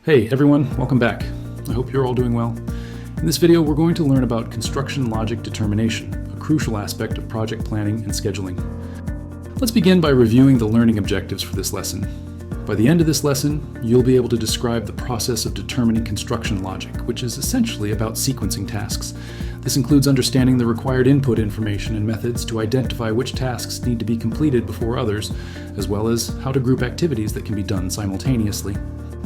Hey everyone, welcome back. I hope you're all doing well. In this video, we're going to learn about construction logic determination, a crucial aspect of project planning and scheduling. Let's begin by reviewing the learning objectives for this lesson. By the end of this lesson, you'll be able to describe the process of determining construction logic, which is essentially about sequencing tasks. This includes understanding the required input information and methods to identify which tasks need to be completed before others, as well as how to group activities that can be done simultaneously.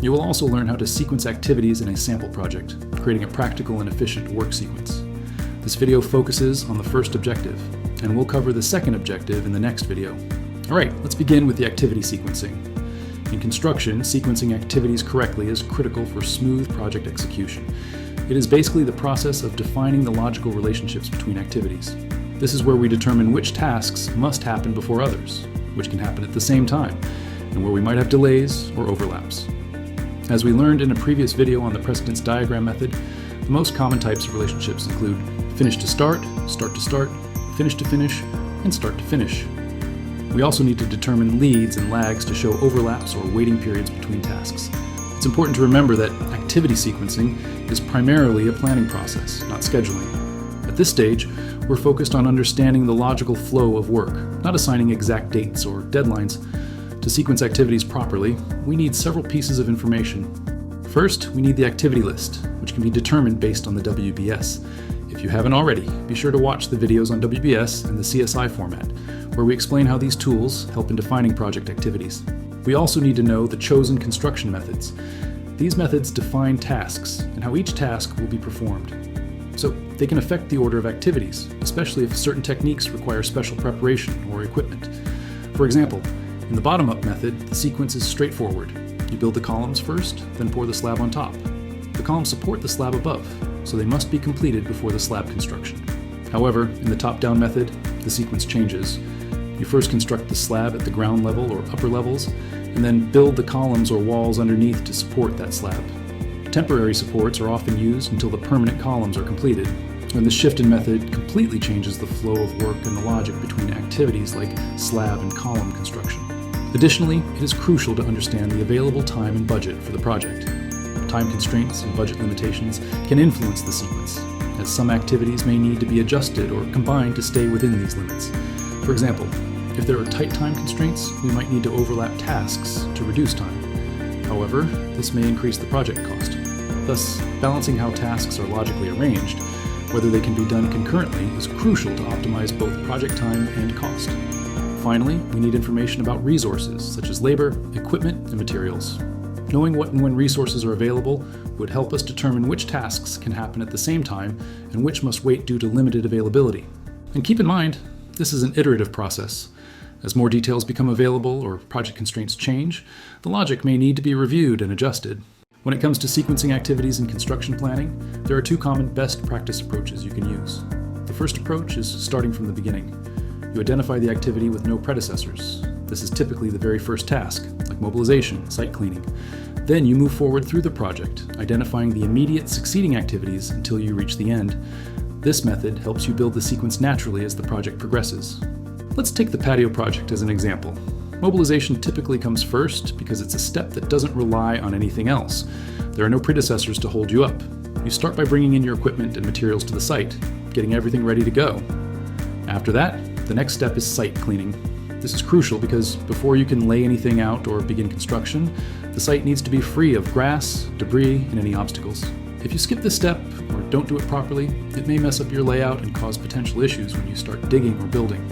You will also learn how to sequence activities in a sample project, creating a practical and efficient work sequence. This video focuses on the first objective, and we'll cover the second objective in the next video. Alright, let's begin with the activity sequencing. In construction, sequencing activities correctly is critical for smooth project execution. It is basically the process of defining the logical relationships between activities. This is where we determine which tasks must happen before others, which can happen at the same time, and where we might have delays or overlaps. As we learned in a previous video on the precedence diagram method, the most common types of relationships include finish to start to start, finish to finish, and start to finish. We also need to determine leads and lags to show overlaps or waiting periods between tasks. It's important to remember that activity sequencing is primarily a planning process, not scheduling. At this stage, we're focused on understanding the logical flow of work, not assigning exact dates or deadlines. To sequence activities properly, we need several pieces of information. First, we need the activity list, which can be determined based on the WBS. If you haven't already, be sure to watch the videos on WBS and the CSI format, where we explain how these tools help in defining project activities. We also need to know the chosen construction methods. These methods define tasks and how each task will be performed. So they can affect the order of activities, especially if certain techniques require special preparation or equipment. For example, in the bottom-up method, the sequence is straightforward. You build the columns first, then pour the slab on top. The columns support the slab above, so they must be completed before the slab construction. However, in the top-down method, the sequence changes. You first construct the slab at the ground level or upper levels, and then build the columns or walls underneath to support that slab. Temporary supports are often used until the permanent columns are completed, and the shift-in method completely changes the flow of work and the logic between activities like slab and column construction. Additionally, it is crucial to understand the available time and budget for the project. Time constraints and budget limitations can influence the sequence, as some activities may need to be adjusted or combined to stay within these limits. For example, if there are tight time constraints, we might need to overlap tasks to reduce time. However, this may increase the project cost. Thus, balancing how tasks are logically arranged, whether they can be done concurrently, is crucial to optimize both project time and cost. Finally, we need information about resources, such as labor, equipment, and materials. Knowing what and when resources are available would help us determine which tasks can happen at the same time and which must wait due to limited availability. And keep in mind, this is an iterative process. As more details become available or project constraints change, the logic may need to be reviewed and adjusted. When it comes to sequencing activities in construction planning, there are two common best practice approaches you can use. The first approach is starting from the beginning. You identify the activity with no predecessors. This is typically the very first task, like mobilization, site cleaning. Then you move forward through the project, identifying the immediate succeeding activities until you reach the end. This method helps you build the sequence naturally as the project progresses. Let's take the patio project as an example. Mobilization typically comes first because it's a step that doesn't rely on anything else. There are no predecessors to hold you up. You start by bringing in your equipment and materials to the site, getting everything ready to go. After that, the next step is site cleaning. This is crucial because before you can lay anything out or begin construction, the site needs to be free of grass, debris, and any obstacles. If you skip this step or don't do it properly, it may mess up your layout and cause potential issues when you start digging or building.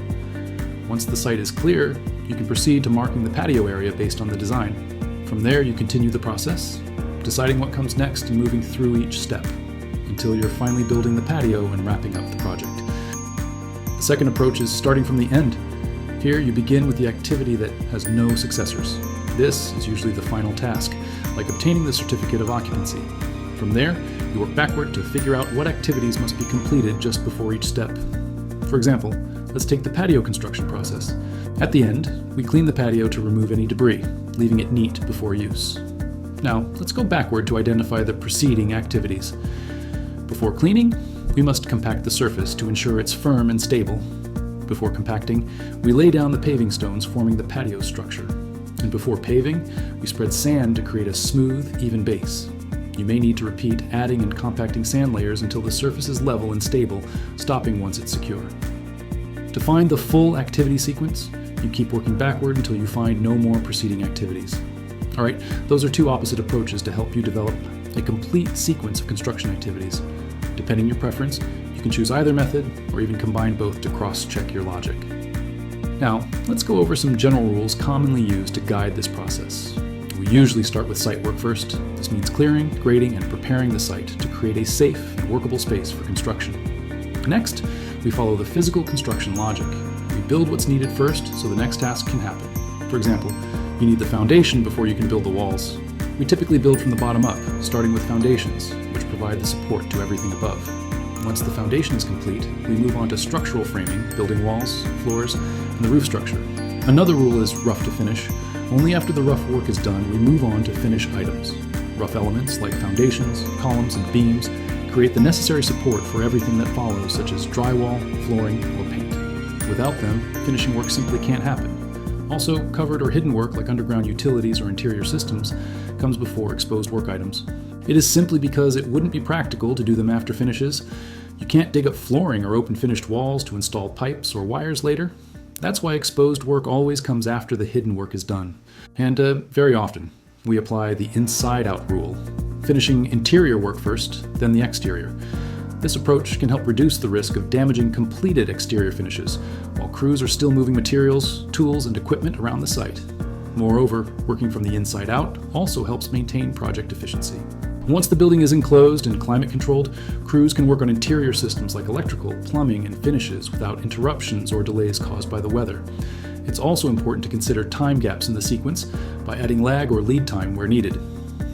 Once the site is clear, you can proceed to marking the patio area based on the design. From there, you continue the process, deciding what comes next and moving through each step, until you're finally building the patio and wrapping up the project. The second approach is starting from the end. Here, you begin with the activity that has no successors. This is usually the final task, like obtaining the certificate of occupancy. From there, you work backward to figure out what activities must be completed just before each step. For example, let's take the patio construction process. At the end, we clean the patio to remove any debris, leaving it neat before use. Now, let's go backward to identify the preceding activities. Before cleaning, we must compact the surface to ensure it's firm and stable. Before compacting, we lay down the paving stones forming the patio structure. And before paving, we spread sand to create a smooth, even base. You may need to repeat adding and compacting sand layers until the surface is level and stable, stopping once it's secure. To find the full activity sequence, you keep working backward until you find no more preceding activities. All right, those are two opposite approaches to help you develop a complete sequence of construction activities. Depending on your preference, you can choose either method or even combine both to cross-check your logic. Now, let's go over some general rules commonly used to guide this process. We usually start with site work first. This means clearing, grading, and preparing the site to create a safe and workable space for construction. Next, we follow the physical construction logic. We build what's needed first so the next task can happen. For example, you need the foundation before you can build the walls. We typically build from the bottom up, starting with foundations, which provide the support to everything above. Once the foundation is complete, we move on to structural framing, building walls, floors, and the roof structure. Another rule is rough to finish. Only after the rough work is done, we move on to finish items. Rough elements like foundations, columns, and beams create the necessary support for everything that follows, such as drywall, flooring, or paint. Without them, finishing work simply can't happen. Also, covered or hidden work like underground utilities or interior systems comes before exposed work items. It is simply because it wouldn't be practical to do them after finishes. You can't dig up flooring or open finished walls to install pipes or wires later. That's why exposed work always comes after the hidden work is done. And very often, we apply the inside-out rule, finishing interior work first, then the exterior. This approach can help reduce the risk of damaging completed exterior finishes, while crews are still moving materials, tools, and equipment around the site. Moreover, working from the inside out also helps maintain project efficiency. Once the building is enclosed and climate controlled, crews can work on interior systems like electrical, plumbing, and finishes without interruptions or delays caused by the weather. It's also important to consider time gaps in the sequence by adding lag or lead time where needed.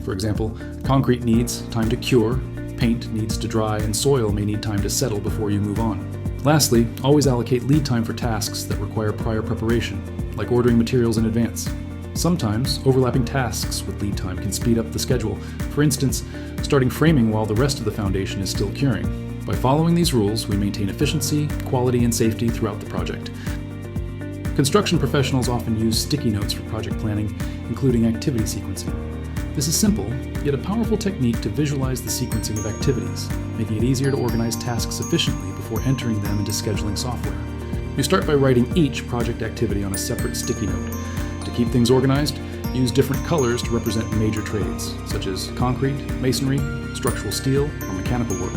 For example, concrete needs time to cure, paint needs to dry, and soil may need time to settle before you move on. Lastly, always allocate lead time for tasks that require prior preparation, like ordering materials in advance. Sometimes, overlapping tasks with lead time can speed up the schedule. For instance, starting framing while the rest of the foundation is still curing. By following these rules, we maintain efficiency, quality, and safety throughout the project. Construction professionals often use sticky notes for project planning, including activity sequencing. This is simple, yet a powerful technique to visualize the sequencing of activities, making it easier to organize tasks efficiently before entering them into scheduling software. You start by writing each project activity on a separate sticky note. To keep things organized, use different colors to represent major trades, such as concrete, masonry, structural steel, or mechanical work.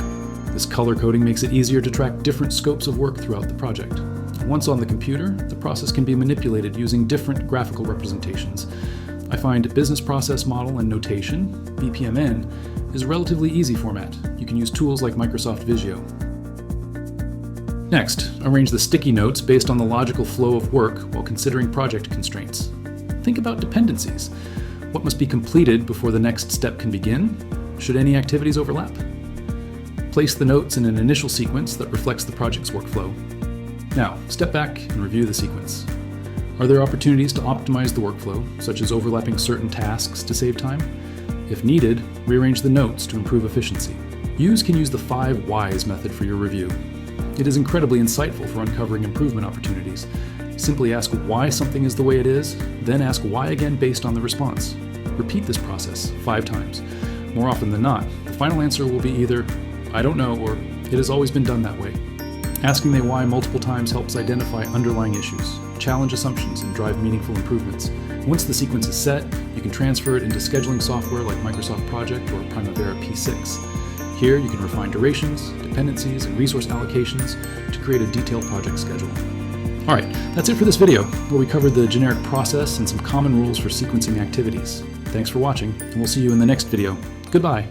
This color coding makes it easier to track different scopes of work throughout the project. Once on the computer, the process can be manipulated using different graphical representations. I find Business Process Model and Notation, BPMN, is a relatively easy format. You can use tools like Microsoft Visio. Next, arrange the sticky notes based on the logical flow of work while considering project constraints. Think about dependencies. What must be completed before the next step can begin? Should any activities overlap? Place the notes in an initial sequence that reflects the project's workflow. Now, step back and review the sequence. Are there opportunities to optimize the workflow, such as overlapping certain tasks to save time? If needed, rearrange the notes to improve efficiency. You can use the 5 whys method for your review. It is incredibly insightful for uncovering improvement opportunities. Simply ask why something is the way it is, then ask why again based on the response. Repeat this process 5 times. More often than not, the final answer will be either, I don't know, or it has always been done that way. Asking the why multiple times helps identify underlying issues, challenge assumptions, and drive meaningful improvements. Once the sequence is set, you can transfer it into scheduling software like Microsoft Project or Primavera P6. Here you can refine durations, dependencies, and resource allocations to create a detailed project schedule. Alright, that's it for this video, where we covered the generic process and some common rules for sequencing activities. Thanks for watching, and we'll see you in the next video. Goodbye!